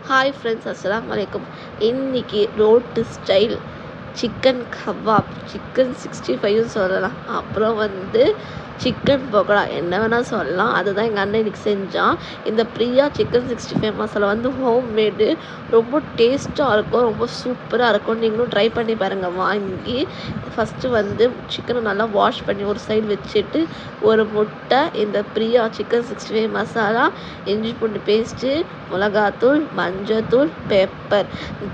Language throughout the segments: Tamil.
ஹாய் ஃப்ரெண்ட்ஸ், அஸ்ஸலாமு அலைக்கும். இன்னைக்கு ரோட்டு ஸ்டைல் சிக்கன் கபாப், சிக்கன் 65ன்னு சொல்லலாம். அப்புறம் சிக்கன் பக்கோடா என்ன வேணால் சொல்லலாம். அதுதான் எங்கள் அண்ணன் இன்றைக்கி செஞ்சான். இந்த Priya chicken 65 masala home made, ரொம்ப டேஸ்ட்டாக இருக்கும், ரொம்ப சூப்பராக இருக்கும். நீங்களும் ட்ரை பண்ணி பாருங்கள் வாங்கி. ஃபஸ்ட்டு சிக்கனை நல்லா வாஷ் பண்ணி ஒரு சைடு வச்சுட்டு, ஒரு முட்டை, இந்த பிரியா சிக்கன் 65 மசாலா, இஞ்சி பூண்டு பேஸ்ட்டு, மிளகாத்தூள், மஞ்சத்தூள், பெப்பர்.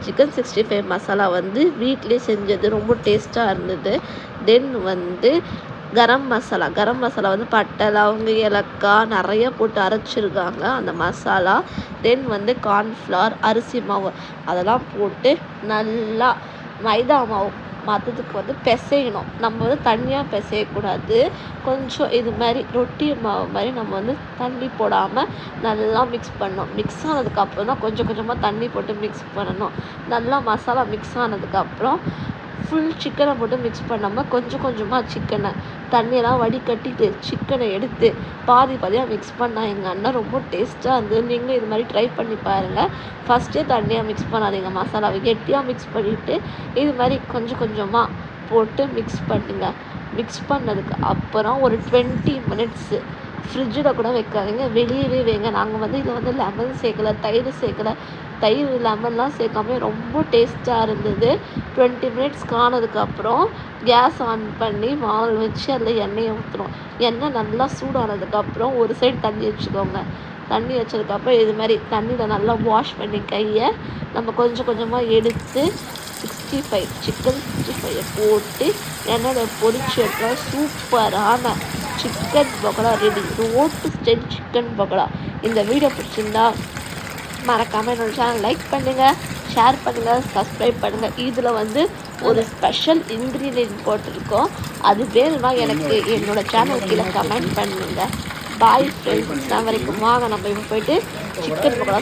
சிக்கன் 65 மசாலா வீட்டிலே செஞ்சது, ரொம்ப டேஸ்ட்டாக இருந்தது. தென் கரம் மசாலா பட்டை, லவங்க, ஏலக்காய் நிறைய போட்டு அரைச்சிருக்காங்க அந்த மசாலா. தென் கார்ன்ஃப்ளவர், அரிசி மாவு அதெல்லாம் போட்டு நல்லா மைதா மாவு மற்றதுக்கு பிசையணும். நம்ம தண்ணியாக பிசையக்கூடாது. கொஞ்சம் இது மாதிரி ரொட்டி மாவு மாதிரி நம்ம தண்ணி போடாமல் நல்லா மிக்ஸ் பண்ணணும். மிக்ஸ் ஆனதுக்கப்புறம் தான் கொஞ்சம் கொஞ்சமாக தண்ணி போட்டு மிக்ஸ் பண்ணணும். நல்லா மசாலா மிக்ஸ் ஆனதுக்கப்புறம் ஃபுல் சிக்கனை போட்டு மிக்ஸ் பண்ணாமல் கொஞ்சம் கொஞ்சமாக சிக்கனை தண்ணியெல்லாம் வடிகட்டிட்டு சிக்கனை எடுத்து பாதியாக மிக்ஸ் பண்ணால் எங்கள் அண்ணன் ரொம்ப டேஸ்ட்டாக இருந்தது. நீங்களும் இது மாதிரி ட்ரை பண்ணி பாருங்கள். ஃபஸ்ட்டே தண்ணியாக மிக்ஸ் பண்ணாதீங்க, மசாலாவை கெட்டியாக மிக்ஸ் பண்ணிவிட்டு இது மாதிரி கொஞ்சம் கொஞ்சமாக போட்டு மிக்ஸ் பண்ணுங்க. மிக்ஸ் பண்ணதுக்கு அப்புறம் ஒரு 20 மினிட்ஸு ஃப்ரிட்ஜில் கூட வைக்காதீங்க, வெளியவே வைங்க. நாங்கள் இதில் லெமன் சேர்க்கலை, தயிர் சேர்க்கலை. தயிர் லெமன்லாம் சேர்க்காம ரொம்ப டேஸ்ட்டாக இருந்தது. 20 மினிட்ஸ் காணதுக்கப்புறம் கேஸ் ஆன் பண்ணி மாவு வச்சு அதில் எண்ணெயை ஊற்றணும். எண்ணெய் நல்லா சூடானதுக்கப்புறம் ஒரு சைடு தண்ணி வச்சுக்கோங்க. தண்ணி வச்சதுக்கப்புறம் இது மாதிரி தண்ணியில் நல்லா வாஷ் பண்ணி கையை நம்ம கொஞ்சம் கொஞ்சமாக எடுத்து சிக்கன் 65 போட்டு எண்ணெயில் பொரிச்சு எடுத்தால் சூப்பரான chicken pakoda ready. Road style chicken pakoda. இந்த வீடியோ பிடிச்சிருந்தா மறக்காமல் என்னோட சேனல் லைக் பண்ணுங்கள், ஷேர் பண்ணுங்கள், சப்ஸ்கிரைப் பண்ணுங்கள். இதில் ஒரு ஸ்பெஷல் இன்க்ரீடியன்ட் போட்டிருக்கோம். அது வேணும்னா எனக்கு என்னோடய சேனல் கீழே கமெண்ட் பண்ணுங்கள். Bye friends. நான் வரைக்கும் வாங்க நம்ம இப்போ போயிட்டு சிக்கன் பக்கோடா